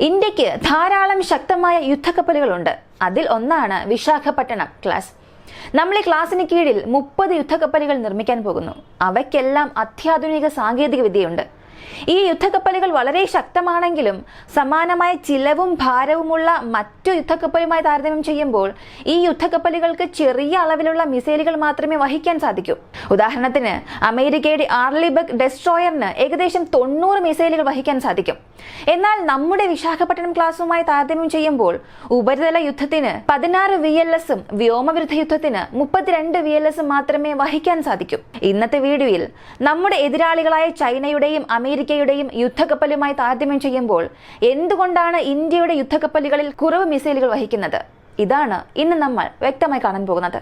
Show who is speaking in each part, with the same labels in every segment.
Speaker 1: ഇന്ത്യക്ക് ധാരാളം ശക്തമായ യുദ്ധക്കപ്പലുകളുണ്ട്. അതിൽ ഒന്നാണ് വിശാഖപട്ടണം ക്ലാസ്. നമ്മൾ ഈ ക്ലാസിന് കീഴിൽ 30 യുദ്ധക്കപ്പലുകൾ നിർമ്മിക്കാൻ പോകുന്നു. അവയ്ക്കെല്ലാം അത്യാധുനിക സാങ്കേതിക വിദ്യയുണ്ട്. ഈ യുദ്ധക്കപ്പലുകൾ വളരെ ശക്തമാണെങ്കിലും സമാനമായ ചിലവും ഭാരവുമുള്ള മറ്റു യുദ്ധക്കപ്പലുമായി താരതമ്യം ചെയ്യുമ്പോൾ ഈ യുദ്ധക്കപ്പലുകൾക്ക് ചെറിയ അളവിലുള്ള മിസൈലുകൾ മാത്രമേ വഹിക്കാൻ സാധിക്കൂ. ഉദാഹരണത്തിന് അമേരിക്കയുടെ ആർലിബർഗ് ഡെസ്ട്രോയറിന് ഏകദേശം 90 മിസൈലുകൾ വഹിക്കാൻ സാധിക്കും. എന്നാൽ നമ്മുടെ വിശാഖപട്ടണം ക്ലാസുമായി താരതമ്യം ചെയ്യുമ്പോൾ ഉപരിതല യുദ്ധത്തിന് 16 VLSഉം വ്യോമവിരുദ്ധ യുദ്ധത്തിന് 32 VLSഉം മാത്രമേ വഹിക്കാൻ സാധിക്കൂ. ഇന്നത്തെ വീഡിയോയിൽ നമ്മുടെ എതിരാളികളായ ചൈനയുടെയും അമേരിക്കയുടെയും യുദ്ധക്കപ്പലുമായി താരതമ്യം ചെയ്യുമ്പോൾ എന്തുകൊണ്ടാണ് ഇന്ത്യയുടെ യുദ്ധക്കപ്പലുകളിൽ കുറവ് മിസൈലുകൾ വഹിക്കുന്നത്, ഇതാണ് ഇന്ന് നമ്മൾ വ്യക്തമായി കാണാൻ പോകുന്നത്.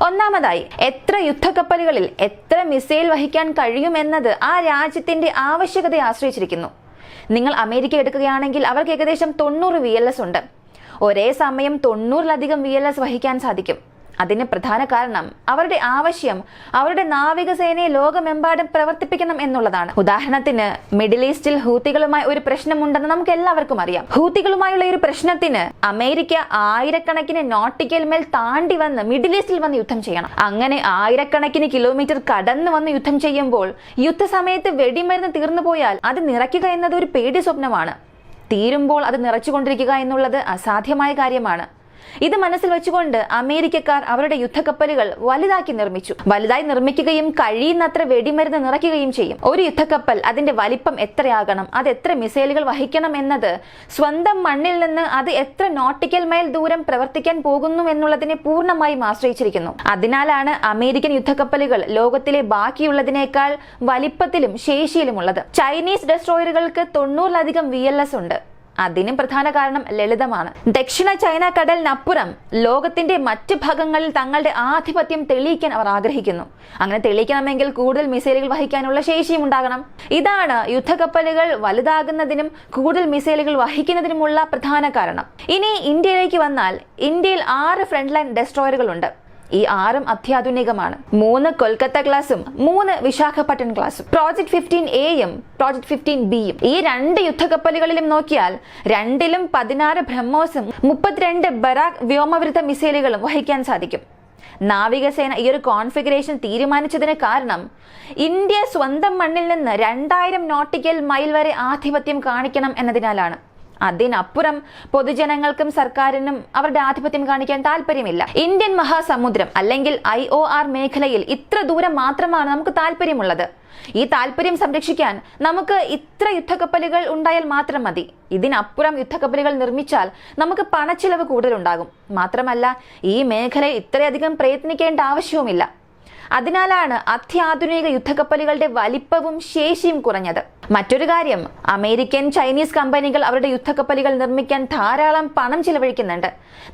Speaker 1: ഒന്നാമതായി, എത്ര യുദ്ധക്കപ്പലുകളിൽ എത്ര മിസൈൽ വഹിക്കാൻ കഴിയുമെന്നത് ആ രാജ്യത്തിന്റെ ആവശ്യകതയെ ആശ്രയിച്ചിരിക്കുന്നു. നിങ്ങൾ അമേരിക്ക എടുക്കുകയാണെങ്കിൽ അവർക്ക് ഏകദേശം 90 VLS ഉണ്ട്. ഒരേ സമയം 90-ലധികം VLS വഹിക്കാൻ സാധിക്കും. അതിന് പ്രധാന കാരണം അവരുടെ ആവശ്യം അവരുടെ നാവികസേനയെ ലോകമെമ്പാടും പ്രവർത്തിപ്പിക്കണം എന്നുള്ളതാണ്. ഉദാഹരണത്തിന് മിഡിൽ ഈസ്റ്റിൽ ഹൂത്തികളുമായി ഒരു പ്രശ്നമുണ്ടെന്ന് നമുക്ക് എല്ലാവർക്കും അറിയാം. ഹൂത്തികളുമായുള്ള ഒരു പ്രശ്നത്തിന് അമേരിക്ക ആയിരക്കണക്കിന് നോട്ടിക്കൽ മൈൽ താണ്ടി വന്ന് മിഡിൽ ഈസ്റ്റിൽ വന്ന് യുദ്ധം ചെയ്യണം. അങ്ങനെ ആയിരക്കണക്കിന് കിലോമീറ്റർ കടന്നു വന്ന് യുദ്ധം ചെയ്യുമ്പോൾ യുദ്ധസമയത്ത് വെടിമരുന്ന് തീർന്നു പോയാൽ അത് നിറയ്ക്കുക എന്നത് ഒരു പേടി സ്വപ്നമാണ്. തീരുമ്പോൾ അത് നിറച്ചുകൊണ്ടിരിക്കുക എന്നുള്ളത് അസാധ്യമായ കാര്യമാണ്. ഇത് മനസ്സിൽ വെച്ചുകൊണ്ട് അമേരിക്കക്കാർ അവരുടെ യുദ്ധക്കപ്പലുകൾ വലുതാക്കി നിർമ്മിച്ചു. വലുതായി നിർമ്മിക്കുകയും കഴിയുന്നത്ര വെടിമരുന്ന് നിറയ്ക്കുകയും ചെയ്യും. ഒരു യുദ്ധക്കപ്പൽ അതിന്റെ വലിപ്പം എത്രയാകണം, അത് എത്ര മിസൈലുകൾ വഹിക്കണം എന്നത് സ്വന്തം മണ്ണിൽ നിന്ന് അത് എത്ര നോട്ടിക്കൽ മൈൽ ദൂരം പ്രവർത്തിക്കാൻ പോകുന്നു എന്നുള്ളതിനെ പൂർണ്ണമായും ആശ്രയിച്ചിരിക്കുന്നു. അതിനാലാണ് അമേരിക്കൻ യുദ്ധക്കപ്പലുകൾ ലോകത്തിലെ ബാക്കിയുള്ളതിനേക്കാൾ വലിപ്പത്തിലും ശേഷിയിലുമുള്ളത്. ചൈനീസ് ഡെസ്ട്രോയറുകൾക്ക് 90-ലധികം VLS ഉണ്ട്. അതിനും പ്രധാന കാരണം ലളിതമാണ്. ദക്ഷിണ ചൈന കടലിനപ്പുറം ലോകത്തിന്റെ മറ്റ് ഭാഗങ്ങളിൽ തങ്ങളുടെ ആധിപത്യം തെളിയിക്കാൻ അവർ ആഗ്രഹിക്കുന്നു. അങ്ങനെ തെളിയിക്കണമെങ്കിൽ കൂടുതൽ മിസൈലുകൾ വഹിക്കാനുള്ള ശേഷിയും ഉണ്ടാകണം. ഇതാണ് യുദ്ധക്കപ്പലുകൾ വലുതാകുന്നതിനും കൂടുതൽ മിസൈലുകൾ വഹിക്കുന്നതിനുമുള്ള പ്രധാന കാരണം. ഇനി ഇന്ത്യയിലേക്ക് വന്നാൽ ഇന്ത്യയിൽ 6 ഫ്രണ്ട് ലൈൻ ഡെസ്ട്രോയറുകൾ ഉണ്ട്. ഈ 6ഉം അത്യാധുനികമാണ്. 3 കൊൽക്കത്ത ക്ലാസും 3 വിശാഖപട്ടണം ക്ലാസും. പ്രോജക്ട് 15Aയും പ്രോജക്ട് 15Bയും. ഈ 2 യുദ്ധക്കപ്പലുകളിലും നോക്കിയാൽ 2ലും 16 ബ്രഹ്മോസും 32 ബറാക് വ്യോമവിരുദ്ധ മിസൈലുകളും വഹിക്കാൻ സാധിക്കും. നാവികസേന ഈ ഒരു കോൺഫിഗറേഷൻ തീരുമാനിച്ചതിന് കാരണം ഇന്ത്യ സ്വന്തം മണ്ണിൽ നിന്ന് 2000 നോട്ടിക്കൽ മൈൽ വരെ ആധിപത്യം കാണിക്കണം എന്നതിനാലാണ്. അതിനപ്പുറം പൊതുജനങ്ങൾക്കും സർക്കാരിനും അവരുടെ ആധിപത്യം കാണിക്കാൻ താല്പര്യമില്ല. ഇന്ത്യൻ മഹാസമുദ്രം അല്ലെങ്കിൽ IOR മേഖലയിൽ ഇത്ര ദൂരം മാത്രമാണ് നമുക്ക് താല്പര്യമുള്ളത്. ഈ താല്പര്യം സംരക്ഷിക്കാൻ നമുക്ക് ഇത്ര യുദ്ധക്കപ്പലുകൾ ഉണ്ടായാൽ മാത്രം മതി. ഇതിനപ്പുറം യുദ്ധക്കപ്പലുകൾ നിർമ്മിച്ചാൽ നമുക്ക് പണച്ചിലവ് കൂടുതലുണ്ടാകും. മാത്രമല്ല ഈ മേഖലയിൽ ഇത്രയധികം പ്രയത്നിക്കേണ്ട ആവശ്യവുമില്ല. അതിനാലാണ് അത്യാധുനിക യുദ്ധക്കപ്പലുകളുടെ വലിപ്പവും ശേഷിയും കുറഞ്ഞത്. മറ്റൊരു കാര്യം, അമേരിക്കൻ ചൈനീസ് കമ്പനികൾ അവരുടെ യുദ്ധക്കപ്പലുകൾ നിർമ്മിക്കാൻ ധാരാളം പണം ചിലവഴിക്കുന്നുണ്ട്.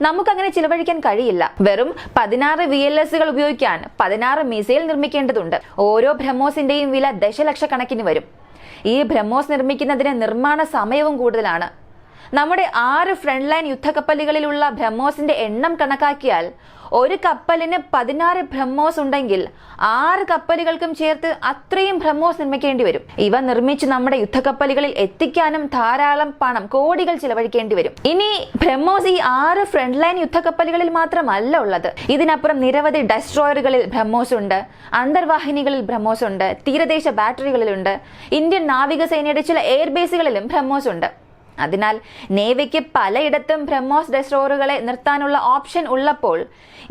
Speaker 1: നമുക്കങ്ങനെ ചിലവഴിക്കാൻ കഴിയില്ല. വെറും 16 VLSകൾ ഉപയോഗിക്കാൻ 16 മിസൈൽ നിർമ്മിക്കേണ്ടതുണ്ട്. ഓരോ ബ്രഹ്മോസിന്റെയും വില ദശലക്ഷക്കണക്കിന് വരും. ഈ ബ്രഹ്മോസ് നിർമ്മിക്കുന്നതിന് നിർമ്മാണ സമയവും കൂടുതലാണ്. നമ്മുടെ 6 ഫ്രണ്ട് ലൈൻ യുദ്ധക്കപ്പലുകളിലുള്ള ബ്രഹ്മോസിന്റെ എണ്ണം കണക്കാക്കിയാൽ ഒരു കപ്പലിന് 16 ബ്രഹ്മോസ് ഉണ്ടെങ്കിൽ 6 കപ്പലുകൾക്കും ചേർത്ത് അത്രയും ബ്രഹ്മോസ് നിർമ്മിക്കേണ്ടി വരും. ഇവ നിർമ്മിച്ച് നമ്മുടെ യുദ്ധക്കപ്പലുകളിൽ എത്തിക്കാനും ധാരാളം പണം, കോടികൾ ചിലവഴിക്കേണ്ടി വരും. ഇനി ബ്രഹ്മോസ് ഈ 6 ഫ്രണ്ട് ലൈൻ യുദ്ധക്കപ്പലുകളിൽ മാത്രമല്ല ഉള്ളത്. ഇതിനപ്പുറം നിരവധി ഡെസ്ട്രോയറുകളിൽ ബ്രഹ്മോസ് ഉണ്ട്, അന്തർവാഹിനികളിൽ ബ്രഹ്മോസ് ഉണ്ട്, തീരദേശ ബാറ്ററികളിലുണ്ട്, ഇന്ത്യൻ നാവികസേനയുടെ ചില എയർബേസുകളിലും ബ്രഹ്മോസ് ഉണ്ട്. അതിനാൽ നേവിക്ക് പലയിടത്തും ബ്രഹ്മോസ് ഡെസ്ട്രോയറുകളെ നിർത്താനുള്ള ഓപ്ഷൻ ഉള്ളപ്പോൾ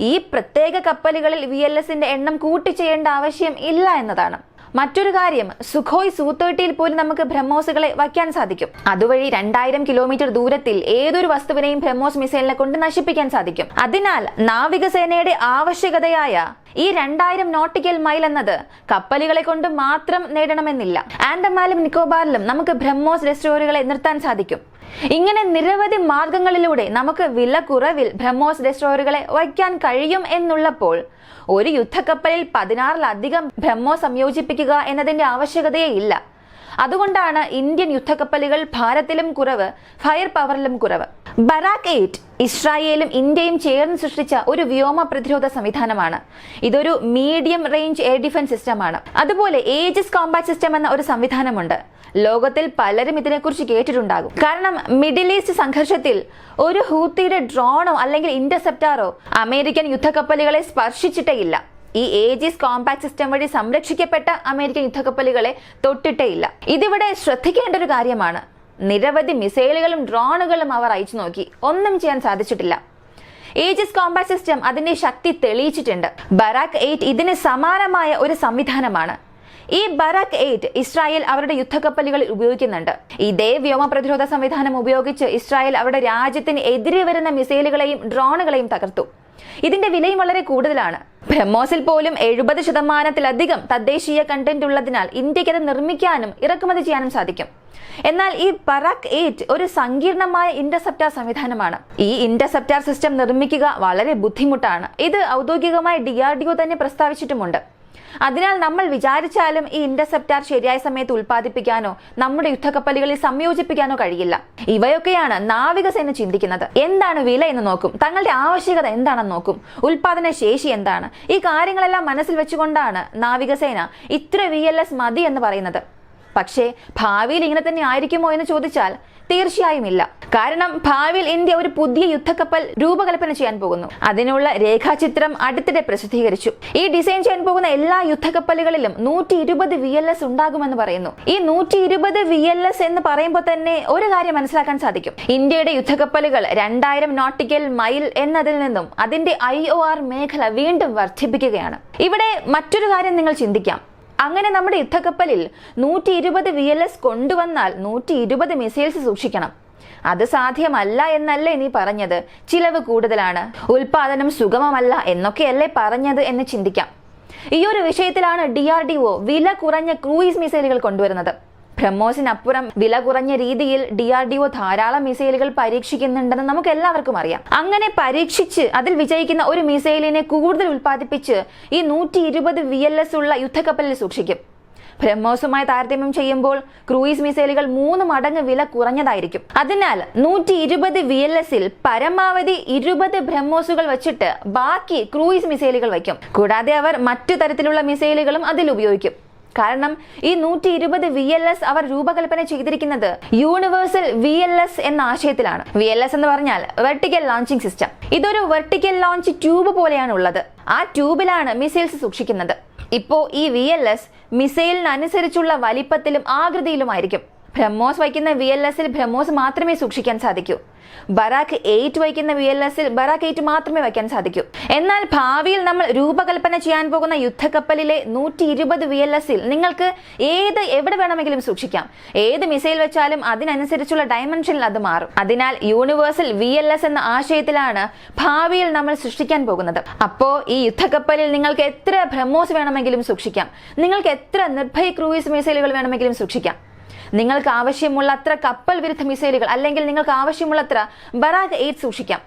Speaker 1: ഈ പ്രത്യേക കപ്പലുകളിൽ VLSന്റെ എണ്ണം കൂട്ടിച്ചെയ്യേണ്ട ആവശ്യം ഇല്ല എന്നതാണ്. മറ്റൊരു കാര്യം, സുഖോയ് Su-30യിൽ പോലും നമുക്ക് ബ്രഹ്മോസുകളെ വയ്ക്കാൻ സാധിക്കും. അതുവഴി 2000 കിലോമീറ്റർ ദൂരത്തിൽ ഏതൊരു വസ്തുവിനെയും ബ്രഹ്മോസ് മിസൈലിനെ കൊണ്ട് നശിപ്പിക്കാൻ സാധിക്കും. അതിനാൽ നാവികസേനയുടെ ആവശ്യകതയായ ഈ 2000 നോട്ടിക്കൽ മൈൽ എന്നത് കപ്പലുകളെ കൊണ്ട് മാത്രം നേടണമെന്നില്ല. ആൻഡമാനിലും നിക്കോബാറിലും നമുക്ക് ബ്രഹ്മോസ് ഡെസ്ട്രോയറുകളെ നിർത്താൻ സാധിക്കും. ഇങ്ങനെ നിരവധി മാർഗങ്ങളിലൂടെ നമുക്ക് വില കുറവിൽ ബ്രഹ്മോസ് ഡെസ്ട്രോയറുകളെ വയ്ക്കാൻ കഴിയും എന്നുള്ളപ്പോൾ ഒരു യുദ്ധക്കപ്പലിൽ 16-ലധികം ബ്രഹ്മോസ് സംയോജിപ്പിക്കുക എന്നതിന്റെ ആവശ്യകതയേ ഇല്ല. അതുകൊണ്ടാണ് ഇന്ത്യൻ യുദ്ധക്കപ്പലുകൾ ഭാരത്തിലും കുറവ്, ഫയർ പവറിലും കുറവ്. ബറാക്ക് 8 ഇസ്രായേലും ഇന്ത്യയും ചേർന്ന് സൃഷ്ടിച്ച ഒരു വ്യോമ പ്രതിരോധ സംവിധാനമാണ്. ഇതൊരു മീഡിയം റേഞ്ച് എയർ ഡിഫൻസ് സിസ്റ്റമാണ്. അതുപോലെ ഏജിസ് കോമ്പാറ്റ് സിസ്റ്റം എന്ന ഒരു സംവിധാനമുണ്ട്. ലോകത്തിൽ പലരും ഇതിനെക്കുറിച്ച് കേട്ടിട്ടുണ്ടാകും. കാരണം മിഡിൽ ഈസ്റ്റ് സംഘർഷത്തിൽ ഒരു ഹൂത്തിയുടെ ഡ്രോണോ അല്ലെങ്കിൽ ഇന്റർസെപ്റ്റാറോ അമേരിക്കൻ യുദ്ധക്കപ്പലുകളെ സ്പർശിച്ചിട്ടേയില്ല. ഈ ഏജിസ് കോമ്പാക്ട് സിസ്റ്റം വഴി സംരക്ഷിക്കപ്പെട്ട അമേരിക്കൻ യുദ്ധക്കപ്പലുകളെ തൊട്ടിട്ടേയില്ല. ഇതിവിടെ ശ്രദ്ധിക്കേണ്ട ഒരു കാര്യമാണ്. നിരവധി മിസൈലുകളും ഡ്രോണുകളും അവർ അയച്ചു നോക്കി, ഒന്നും ചെയ്യാൻ സാധിച്ചിട്ടില്ല. ഏജിസ് കോമ്പാക്ട് സിസ്റ്റം അതിന്റെ ശക്തി തെളിയിച്ചിട്ടുണ്ട്. ബറാക്ക് 8 ഇതിന് സമാനമായ ഒരു സംവിധാനമാണ്. ഈ ബറാക്ക് 8 ഇസ്രായേൽ അവരുടെ യുദ്ധക്കപ്പലുകളിൽ ഉപയോഗിക്കുന്നുണ്ട്. ഇതേ വ്യോമ പ്രതിരോധ സംവിധാനം ഉപയോഗിച്ച് ഇസ്രായേൽ അവരുടെ രാജ്യത്തിന് എതിരെ വരുന്ന മിസൈലുകളെയും ഡ്രോണുകളെയും തകർത്തു. ഇതിന്റെ വിലയും വളരെ കൂടുതലാണ്. ബ്രഹ്മോസിൽ പോലും 70% തദ്ദേശീയ കണ്ടന്റ് ഉള്ളതിനാൽ ഇന്ത്യക്ക് അത് നിർമ്മിക്കാനും ഇറക്കുമതി ചെയ്യാനും സാധിക്കും. എന്നാൽ ഈ ബറാക്ക് 8 ഒരു സങ്കീർണമായ ഇന്റർസെപ്റ്റാർ സംവിധാനമാണ്. ഈ ഇന്റർസെപ്റ്റാർ സിസ്റ്റം നിർമ്മിക്കുക വളരെ ബുദ്ധിമുട്ടാണ്. ഇത് ഔദ്യോഗികമായി DRDO തന്നെ പ്രസ്താവിച്ചിട്ടുമുണ്ട്. അതിനാൽ നമ്മൾ വിചാരിച്ചാലും ഈ ഇന്റർസെപ്റ്റാർ ശരിയായ സമയത്ത് ഉൽപ്പാദിപ്പിക്കാനോ നമ്മുടെ യുദ്ധക്കപ്പലുകളിൽ സംയോജിപ്പിക്കാനോ കഴിയില്ല. ഇവയൊക്കെയാണ് നാവികസേന ചിന്തിക്കുന്നത്. എന്താണ് വില എന്ന് നോക്കും, തങ്ങളുടെ ആവശ്യകത എന്താണെന്ന് നോക്കും, ഉൽപാദന ശേഷി എന്താണ്. ഈ കാര്യങ്ങളെല്ലാം മനസ്സിൽ വെച്ചുകൊണ്ടാണ് നാവികസേന ഇത്ര VLS മതി എന്ന് പറയുന്നത്. പക്ഷേ ഭാവിയിൽ ഇങ്ങനെ തന്നെ ആയിരിക്കുമോ എന്ന് ചോദിച്ചാൽ തീർച്ചയായും ഇല്ല. കാരണം ഭാവിയിൽ ഇന്ത്യ ഒരു പുതിയ യുദ്ധക്കപ്പൽ രൂപകൽപ്പന ചെയ്യാൻ പോകുന്നു. അതിനുള്ള രേഖാചിത്രം അടുത്തിടെ പ്രസിദ്ധീകരിച്ചു. ഈ ഡിസൈൻ ചെയ്യാൻ പോകുന്ന എല്ലാ യുദ്ധക്കപ്പലുകളിലും 120 VLS ഉണ്ടാകുമെന്ന് പറയുന്നു. ഈ 120 VLS എന്ന് പറയുമ്പോൾ തന്നെ ഒരു കാര്യം മനസ്സിലാക്കാൻ സാധിക്കും. ഇന്ത്യയുടെ യുദ്ധക്കപ്പലുകൾ 2000 നോട്ടിക്കൽ മൈൽ എന്നതിൽ നിന്നും അതിന്റെ IOR മേഖല വീണ്ടും വർദ്ധിപ്പിക്കുകയാണ്. ഇവിടെ മറ്റൊരു കാര്യം നിങ്ങൾ ചിന്തിക്കാം. അങ്ങനെ നമ്മുടെ യുദ്ധക്കപ്പലിൽ 120 VLS കൊണ്ടുവന്നാൽ 120 മിസൈൽസ് സൂക്ഷിക്കണം. അത് സാധ്യമല്ല എന്നല്ലേ നീ പറഞ്ഞത്? ചിലവ് കൂടുതലാണ്, ഉൽപാദനം സുഗമമല്ല എന്നൊക്കെയല്ലേ പറഞ്ഞത് എന്ന് ചിന്തിക്കാം. ഈ ഒരു വിഷയത്തിലാണ് DRDO വില കുറഞ്ഞ ക്രൂയിസ് മിസൈലുകൾ കൊണ്ടുവരുന്നത്. ബ്രഹ്മോസിനപ്പുറം വില കുറഞ്ഞ രീതിയിൽ DRDO ധാരാളം മിസൈലുകൾ പരീക്ഷിക്കുന്നുണ്ടെന്ന് നമുക്ക് എല്ലാവർക്കും അറിയാം. അങ്ങനെ പരീക്ഷിച്ച് അതിൽ വിജയിക്കുന്ന ഒരു മിസൈലിനെ കൂടുതൽ ഉൽപ്പാദിപ്പിച്ച് ഈ 120 VLS ഉള്ള യുദ്ധക്കപ്പലിൽ സൂക്ഷിക്കും. ബ്രഹ്മോസുമായി താരതമ്യം ചെയ്യുമ്പോൾ ക്രൂയിസ് മിസൈലുകൾ 3 മടങ്ങ് വില കുറഞ്ഞതായിരിക്കും. അതിനാൽ 120 VLSൽ പരമാവധി 20 ബ്രഹ്മോസുകൾ വെച്ചിട്ട് ബാക്കി ക്രൂയിസ് മിസൈലുകൾ വയ്ക്കും. കൂടാതെ അവർ മറ്റു തരത്തിലുള്ള മിസൈലുകളും അതിൽ ഉപയോഗിക്കും. കാരണം ഈ 120 VLS അവർ രൂപകൽപ്പന ചെയ്തിരിക്കുന്നത് യൂണിവേഴ്സൽ VLS എന്ന ആശയത്തിലാണ്. VLS എന്ന് പറഞ്ഞാൽ വെർട്ടിക്കൽ ലോഞ്ചിങ് സിസ്റ്റം. ഇതൊരു വെർട്ടിക്കൽ ലോഞ്ച് ട്യൂബ് പോലെയാണ് ഉള്ളത്. ആ ട്യൂബിലാണ് മിസൈൽസ് സൂക്ഷിക്കുന്നത്. ഇപ്പോ ഈ VLS മിസൈലിനനുസരിച്ചുള്ള വലിപ്പത്തിലും ആകൃതിയിലുമായിരിക്കും. ബ്രഹ്മോസ് വയ്ക്കുന്ന VLSൽ ബ്രഹ്മോസ് മാത്രമേ സൂക്ഷിക്കാൻ സാധിക്കൂ. ബറാക്ക് 8 വയ്ക്കുന്ന VLSൽ ബറാക്ക് 8 മാത്രമേ വയ്ക്കാൻ സാധിക്കൂ. എന്നാൽ ഭാവിയിൽ നമ്മൾ രൂപകൽപ്പന ചെയ്യാൻ പോകുന്ന യുദ്ധക്കപ്പലിലെ 120 VLSൽ നിങ്ങൾക്ക് എവിടെ വേണമെങ്കിലും സൂക്ഷിക്കാം. ഏത് മിസൈൽ വെച്ചാലും അതിനനുസരിച്ചുള്ള ഡയമെൻഷനിൽ അത് മാറും. അതിനാൽ യൂണിവേഴ്സൽ VLS എന്ന ആശയത്തിലാണ് ഭാവിയിൽ നമ്മൾ സൃഷ്ടിക്കാൻ പോകുന്നത്. അപ്പോ ഈ യുദ്ധക്കപ്പലിൽ നിങ്ങൾക്ക് എത്ര ബ്രഹ്മോസ് വേണമെങ്കിലും സൂക്ഷിക്കാം. നിങ്ങൾക്ക് എത്ര നിർഭയ് ക്രൂയിസ് മിസൈലുകൾ വേണമെങ്കിലും സൂക്ഷിക്കാം. നിങ്ങൾക്ക് ആവശ്യമുള്ള അത്ര കപ്പൽ വിരുദ്ധ മിസൈലുകൾ അല്ലെങ്കിൽ നിങ്ങൾക്ക് ആവശ്യമുള്ളത്ര ബറാക്ക് 8 സൂക്ഷിക്കാം.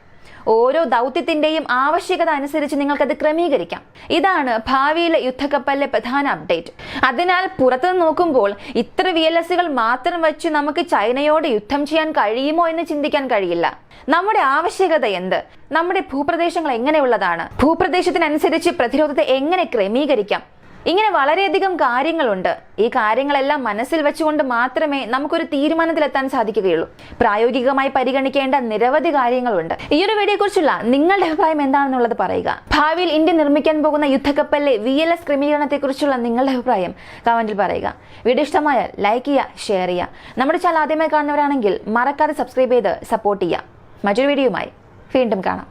Speaker 1: ഓരോ ദൗത്യത്തിന്റെയും ആവശ്യകത അനുസരിച്ച് നിങ്ങൾക്കത് ക്രമീകരിക്കാം. ഇതാണ് ഭാവിയിലെ യുദ്ധക്കപ്പലിലെ പ്രധാന അപ്ഡേറ്റ്. അതിനാൽ പുറത്തുനിന്ന് നോക്കുമ്പോൾ ഇത്ര VLSകൾ മാത്രം വെച്ച് നമുക്ക് ചൈനയോട് യുദ്ധം ചെയ്യാൻ കഴിയുമോ എന്ന് ചിന്തിക്കാൻ കഴിയില്ല. നമ്മുടെ ആവശ്യകത എന്ത്? നമ്മുടെ ഭൂപ്രദേശങ്ങൾ എങ്ങനെയുള്ളതാണ്? ഭൂപ്രദേശത്തിനനുസരിച്ച് പ്രതിരോധത്തെ എങ്ങനെ ക്രമീകരിക്കാം? ഇങ്ങനെ വളരെയധികം കാര്യങ്ങളുണ്ട്. ഈ കാര്യങ്ങളെല്ലാം മനസ്സിൽ വെച്ചുകൊണ്ട് മാത്രമേ നമുക്കൊരു തീരുമാനത്തിലെത്താൻ സാധിക്കുകയുള്ളൂ. പ്രായോഗികമായി പരിഗണിക്കേണ്ട നിരവധി കാര്യങ്ങളുണ്ട്. ഈ ഒരു വീഡിയോയെ കുറിച്ചുള്ള നിങ്ങളുടെ അഭിപ്രായം എന്താണെന്നുള്ളത് പറയുക. ഭാവിയിൽ ഇന്ത്യ നിർമ്മിക്കാൻ പോകുന്ന യുദ്ധക്കപ്പലിലെ VLS ക്രമീകരണത്തെ കുറിച്ചുള്ള നിങ്ങളുടെ അഭിപ്രായം കമന്റിൽ പറയുക. വീഡിയോ ഇഷ്ടമായാൽ ലൈക്ക് ചെയ്യുക, ഷെയർ ചെയ്യുക. നമ്മുടെ ചാനൽ ആദ്യമായി കാണുന്നവരാണെങ്കിൽ മറക്കാതെ സബ്സ്ക്രൈബ് ചെയ്ത് സപ്പോർട്ട് ചെയ്യുക. മറ്റൊരു വീഡിയോയുമായി വീണ്ടും കാണാം.